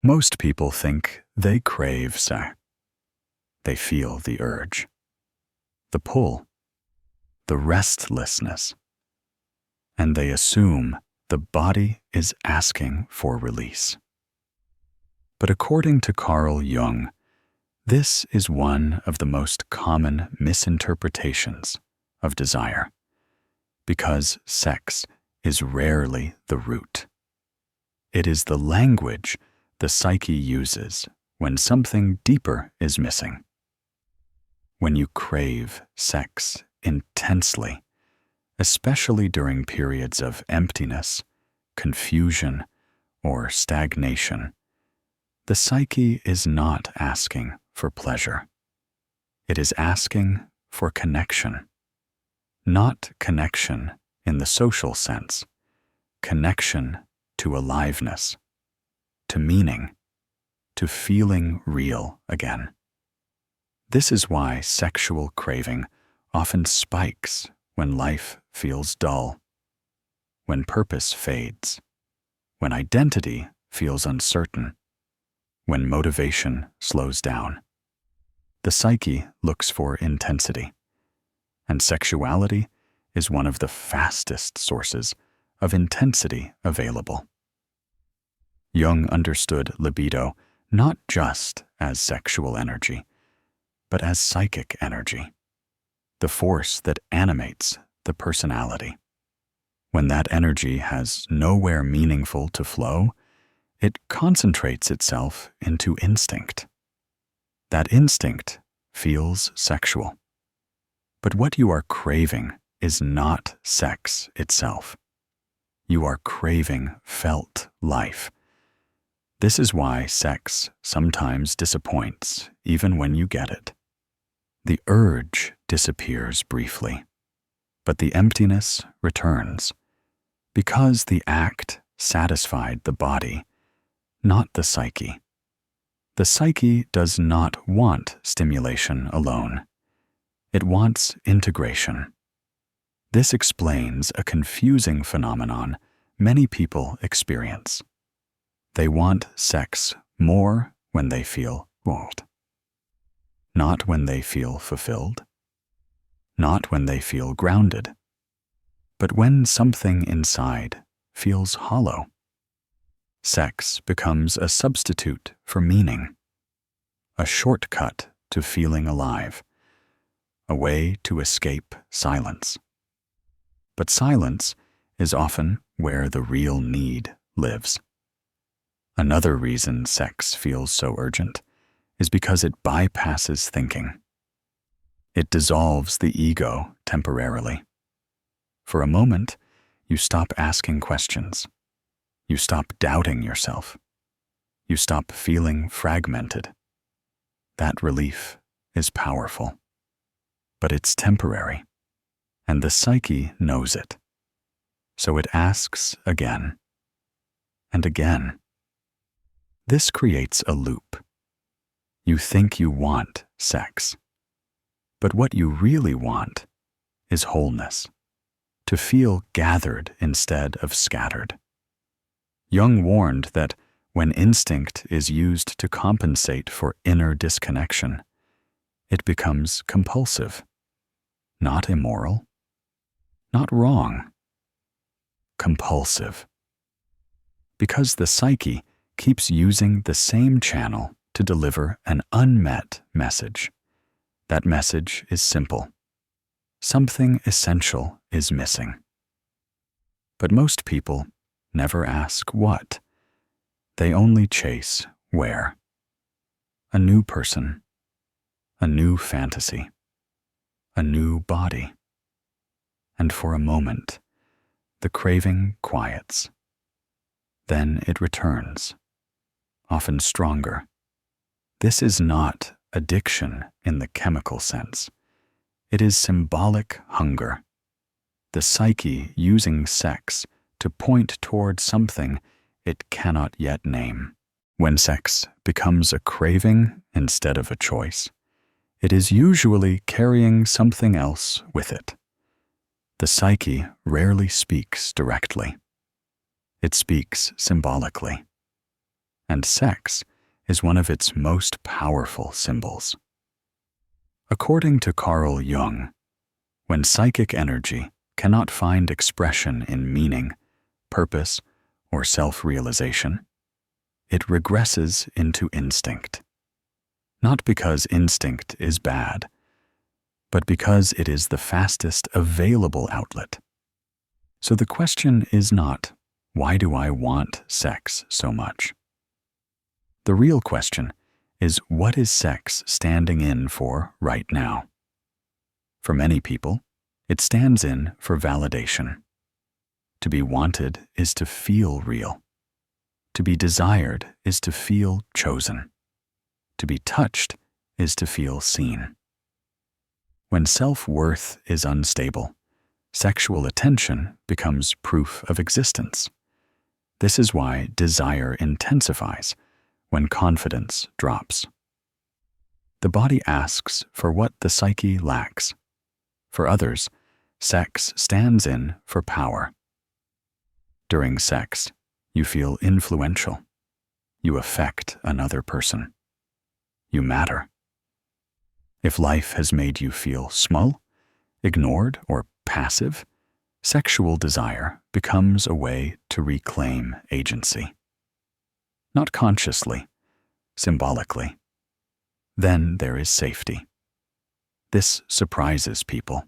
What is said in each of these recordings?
Most people think they crave sex. They feel the urge, the pull, the restlessness, and they assume the body is asking for release. But according to Carl Jung, this is one of the most common misinterpretations of desire, because sex is rarely the root. It is the language the psyche uses when something deeper is missing. When you crave sex intensely, especially during periods of emptiness, confusion, or stagnation, the psyche is not asking for pleasure. It is asking for connection. Not connection in the social sense, connection to aliveness, to meaning, to feeling real again. This is why sexual craving often spikes when life feels dull, when purpose fades, when identity feels uncertain, when motivation slows down. The psyche looks for intensity, and sexuality is one of the fastest sources of intensity available. Jung understood libido not just as sexual energy, but as psychic energy, the force that animates the personality. When that energy has nowhere meaningful to flow, it concentrates itself into instinct. That instinct feels sexual. But what you are craving is not sex itself. You are craving felt life. This is why sex sometimes disappoints even when you get it. The urge disappears briefly, but the emptiness returns because the act satisfied the body, not the psyche. The psyche does not want stimulation alone. It wants integration. This explains a confusing phenomenon many people experience. They want sex more when they feel bored, not when they feel fulfilled, not when they feel grounded, but when something inside feels hollow. Sex becomes a substitute for meaning, a shortcut to feeling alive, a way to escape silence. But silence is often where the real need lives. Another reason sex feels so urgent is because it bypasses thinking. It dissolves the ego temporarily. For a moment, you stop asking questions. You stop doubting yourself. You stop feeling fragmented. That relief is powerful. But it's temporary, and the psyche knows it. So it asks again and again. This creates a loop. You think you want sex, but what you really want is wholeness, to feel gathered instead of scattered. Jung warned that when instinct is used to compensate for inner disconnection, it becomes compulsive, not immoral, not wrong, compulsive. Because the psyche keeps using the same channel to deliver an unmet message. That message is simple. Something essential is missing. But most people never ask what. They only chase where. A new person, a new fantasy, a new body. And for a moment, the craving quiets. Then it returns, often stronger. This is not addiction in the chemical sense. It is symbolic hunger, the psyche using sex to point toward something it cannot yet name. When sex becomes a craving instead of a choice, it is usually carrying something else with it. The psyche rarely speaks directly. It speaks symbolically. and sex is one of its most powerful symbols. According to Carl Jung, when psychic energy cannot find expression in meaning, purpose, or self-realization, it regresses into instinct. Not because instinct is bad, but because it is the fastest available outlet. So the question is not, why do I want sex so much? The real question is, what is sex standing in for right now? For many people, it stands in for validation. To be wanted is to feel real. To be desired is to feel chosen. To be touched is to feel seen. When self-worth is unstable, sexual attention becomes proof of existence. This is why desire intensifies when confidence drops. The body asks for what the psyche lacks. For others, sex stands in for power. During sex, you feel influential. You affect another person. You matter. If life has made you feel small, ignored, or passive, sexual desire becomes a way to reclaim agency. Not consciously, symbolically. Then there is safety. This surprises people.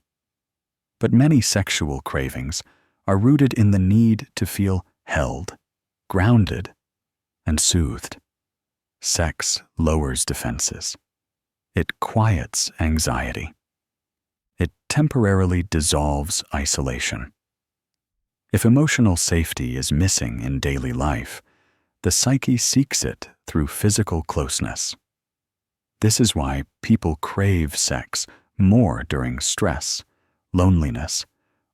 But many sexual cravings are rooted in the need to feel held, grounded, and soothed. Sex lowers defenses. It quiets anxiety. It temporarily dissolves isolation. If emotional safety is missing in daily life, the psyche seeks it through physical closeness. This is why people crave sex more during stress, loneliness,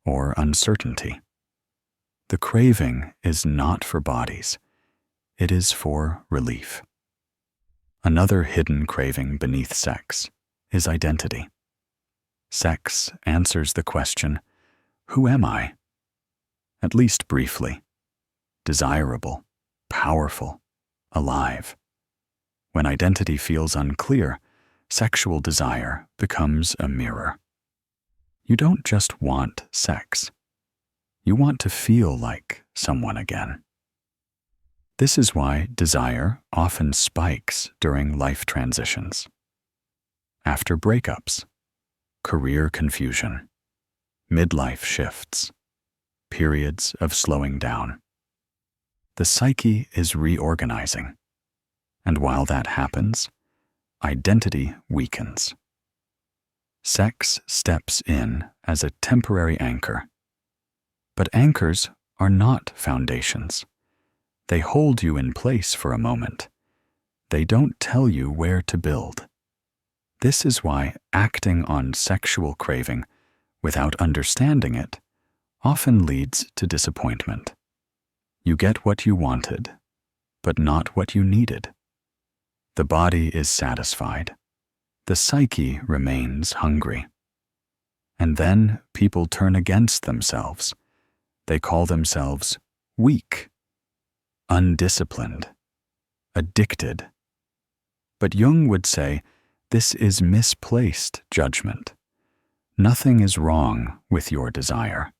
or uncertainty. The craving is not for bodies. It is for relief. Another hidden craving beneath sex is identity. Sex answers the question, who am I? At least briefly. Desirable, powerful, alive. When identity feels unclear, sexual desire becomes a mirror. You don't just want sex. You want to feel like someone again. This is why desire often spikes during life transitions. After breakups, career confusion, midlife shifts, periods of slowing down. The psyche is reorganizing, and while that happens, identity weakens. Sex steps in as a temporary anchor. But anchors are not foundations. They hold you in place for a moment. They don't tell you where to build. This is why acting on sexual craving without understanding it often leads to disappointment. You get what you wanted, but not what you needed. The body is satisfied. The psyche remains hungry. And then people turn against themselves. They call themselves weak, undisciplined, addicted. But Jung would say this is misplaced judgment. Nothing is wrong with your desire.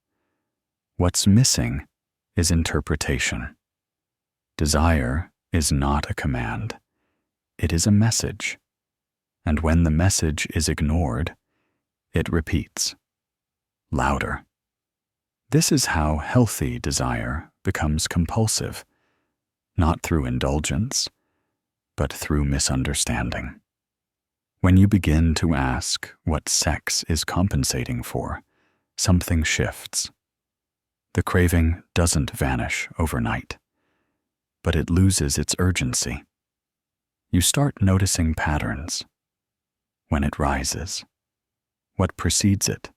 What's missing is interpretation. Desire is not a command. It is a message. And when the message is ignored, it repeats, louder. This is how healthy desire becomes compulsive, not through indulgence, but through misunderstanding. When you begin to ask what sex is compensating for, something shifts. The craving doesn't vanish overnight, but it loses its urgency. You start noticing patterns. When it rises, what precedes it,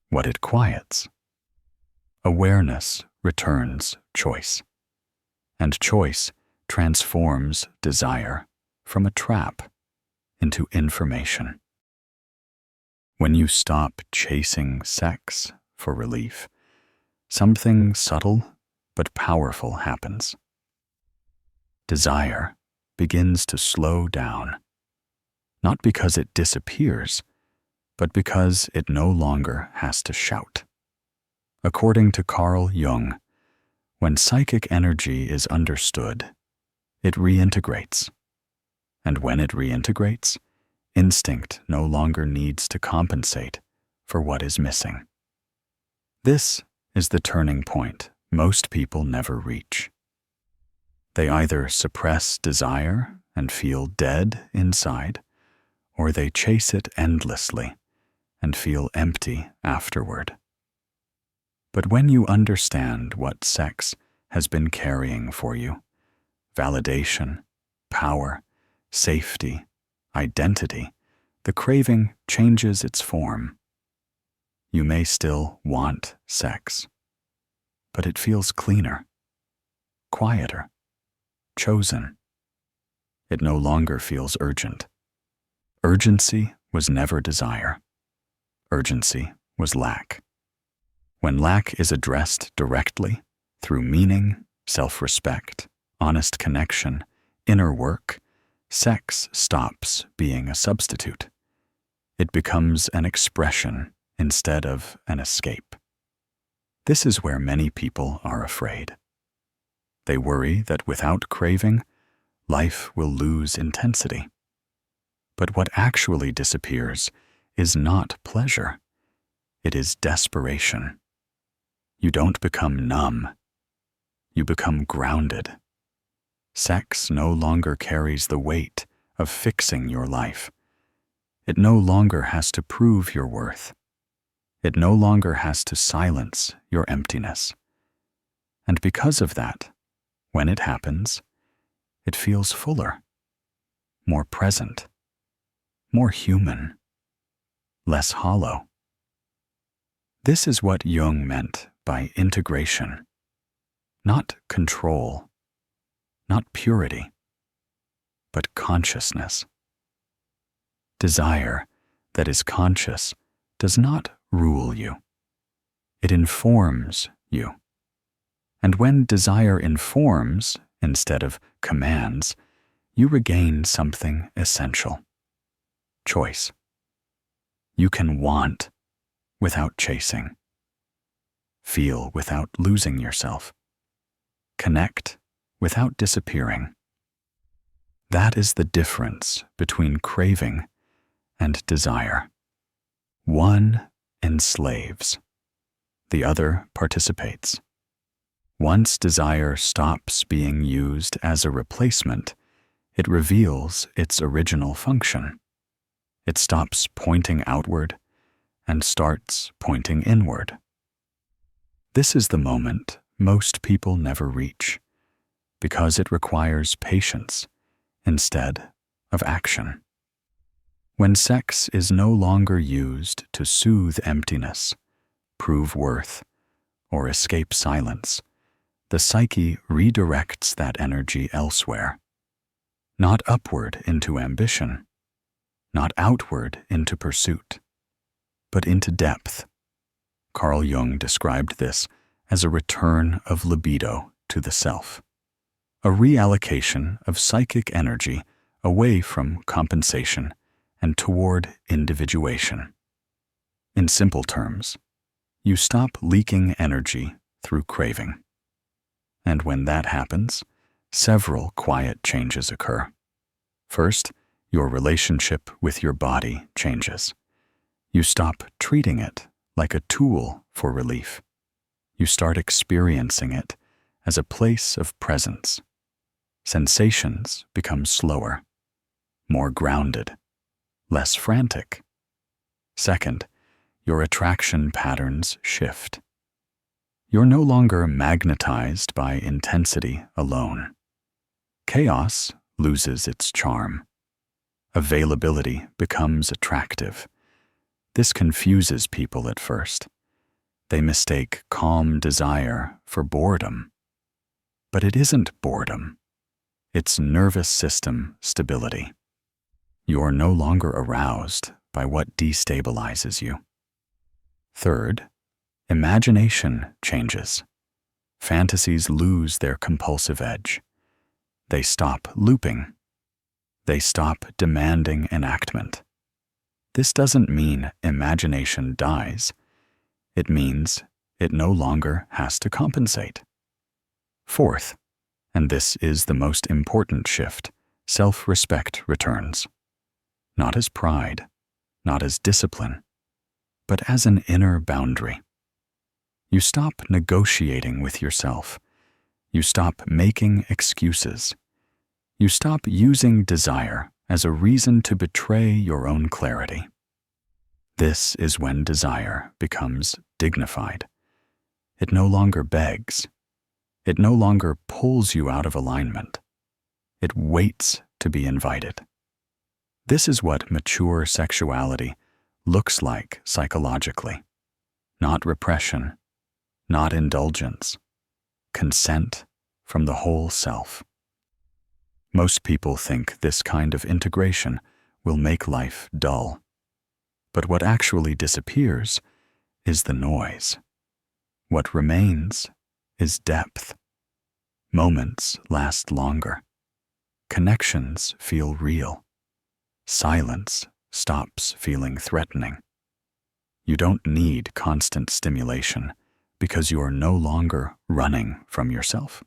what it quiets. Awareness returns choice, and choice transforms desire from a trap into information. When you stop chasing sex for relief, something subtle but powerful happens. desire begins to slow down, not because it disappears, but because it no longer has to shout. According to Carl Jung, when psychic energy is understood, it reintegrates. And when it reintegrates, instinct no longer needs to compensate for what is missing. This is the turning point most people never reach. They either suppress desire and feel dead inside, or they chase it endlessly and feel empty afterward. But when you understand what sex has been carrying for you, validation, power, safety, identity, the craving changes its form. You may still want sex, but it feels cleaner, quieter, chosen. It no longer feels urgent. Urgency was never desire. Urgency was lack. When lack is addressed directly, through meaning, self-respect, honest connection, inner work, sex stops being a substitute. It becomes an expression instead of an escape. This is where many people are afraid. They worry that without craving, life will lose intensity. But what actually disappears is not pleasure. It is desperation. You don't become numb. You become grounded. Sex no longer carries the weight of fixing your life. It no longer has to prove your worth. It no longer has to silence your emptiness. And because of that, when it happens, it feels fuller, more present, more human, less hollow. This is what Jung meant by integration, not control, not purity, but consciousness. Desire that is conscious does not rule you. It informs you. And when desire informs instead of commands, you regain something essential: choice. You can want without chasing, feel without losing yourself, connect without disappearing. That is the difference between craving and desire. One enslaves, the other participates. Once desire stops being used as a replacement, it reveals its original function. It stops pointing outward and starts pointing inward. This is the moment most people never reach, because it requires patience instead of action. When sex is no longer used to soothe emptiness, prove worth, or escape silence, the psyche redirects that energy elsewhere, not upward into ambition, not outward into pursuit, but into depth. Carl Jung described this as a return of libido to the self, a reallocation of psychic energy away from compensation and toward individuation. In simple terms, you stop leaking energy through craving. And when that happens, several quiet changes occur. First, your relationship with your body changes. You stop treating it like a tool for relief. You start experiencing it as a place of presence. Sensations become slower, more grounded, less frantic. Second, your attraction patterns shift. You're no longer magnetized by intensity alone. Chaos loses its charm. Availability becomes attractive. This confuses people at first. They mistake calm desire for boredom. But it isn't boredom. It's nervous system stability. You're no longer aroused by what destabilizes you. Third, imagination changes. Fantasies lose their compulsive edge. They stop looping. They stop demanding enactment. This doesn't mean imagination dies. It means it no longer has to compensate. Fourth, and this is the most important shift, self-respect returns. Not as pride, not as discipline, but as an inner boundary. You stop negotiating with yourself. You stop making excuses. You stop using desire as a reason to betray your own clarity. This is when desire becomes dignified. It no longer begs. It no longer pulls you out of alignment. It waits to be invited. This is what mature sexuality looks like psychologically. Not repression, not indulgence. Consent from the whole self. Most people think this kind of integration will make life dull. But what actually disappears is the noise. What remains is depth. Moments last longer. Connections feel real. Silence stops feeling threatening. You don't need constant stimulation because you are no longer running from yourself.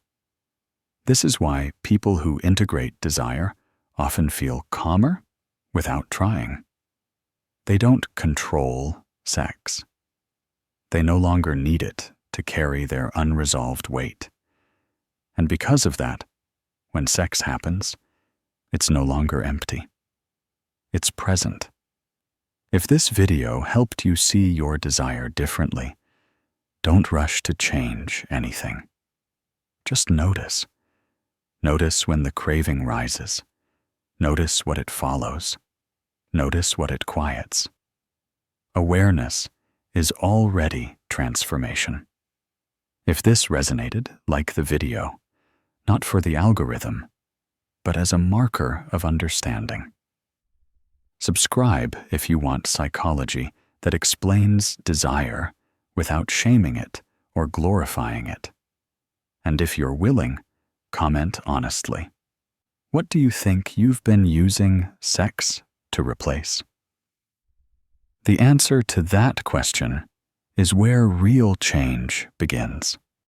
This is why people who integrate desire often feel calmer without trying. They don't control sex. They no longer need it to carry their unresolved weight. And because of that, when sex happens, it's no longer empty. It's present. If this video helped you see your desire differently, don't rush to change anything. Just notice. Notice when the craving rises. Notice what it follows. Notice what it quiets. Awareness is already transformation. If this resonated, like the video, not for the algorithm, but as a marker of understanding. Subscribe if you want psychology that explains desire without shaming it or glorifying it. And if you're willing, comment honestly. What do you think you've been using sex to replace? The answer to that question is where real change begins.